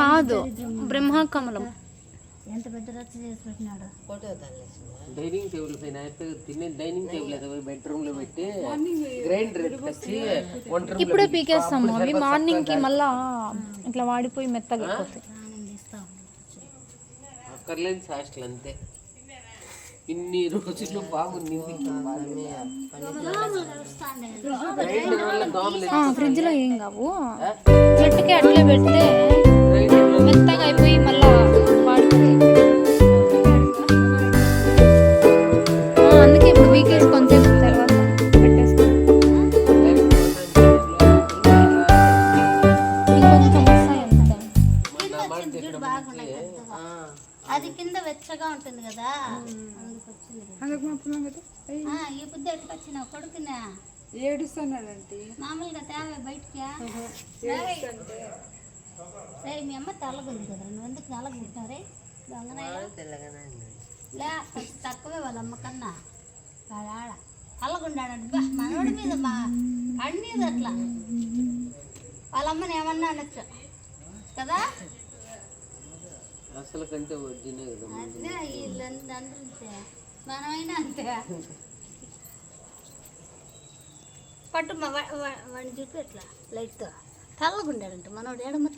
కాదు, బ్రహ్మకమలం. ఎంత పెద్ద రచ్చ చేసి పెట్టినాడు. డైనింగ్ టేబుల్ పైన తినే డైనింగ్ టేబుల్ అయితే బెడ్రూమ్ లో పెట్టి గ్రైండర్ వచ్చి ఇప్పుడే పీకేస్తాము అవి. మార్నింగ్ కి మళ్ళా ఇట్లా వాడిపోయి మెత్తగా అయిపోతాయి. అక్కర్లేని హాస్టల్ అంతే. ఇన్ని రోజులు బాగుంది. ఫ్రిడ్జ్ లో ఏం కావు, చెట్టుకి అట్లే పెడితే మెత్తగా అయిపోయి మళ్ళా వాడిపోయి. అందుకే ఇప్పుడు వీకేసి కొంచెం తర్వాత పెట్టేస్తాం. ఇంకొంచెం వస్తాయి అంతే. అది కింద వెచ్చగా ఉంటుంది కదా, ఈ బుద్ధి ఎట్టుకొచ్చిన కొడుకునా ఏడుస్తున్నాడంటే మామూలుగా తేవే బయటికి. మీ అమ్మ తెల్లగుంది కదా, నువ్వు ఎందుకు తెల్లగుంటున్నారే? లే కొంచెం తక్కువే వాళ్ళ అమ్మ కన్నా. ఆడ తెల్లగుండాడంటే మనోడి మీద మా అన్నీది అట్లా. వాళ్ళ అమ్మని ఏమన్నా అనొచ్చు కదా. అసలు కంటే వడ్డీనే కదా. అదే వీళ్ళంతా అంతే, మనమైనా అంతే. పట్టు వాడిని చూపి ఎట్లా లైట్తో తెల్లగుండాడంట మనోడు. ఏడమ్మ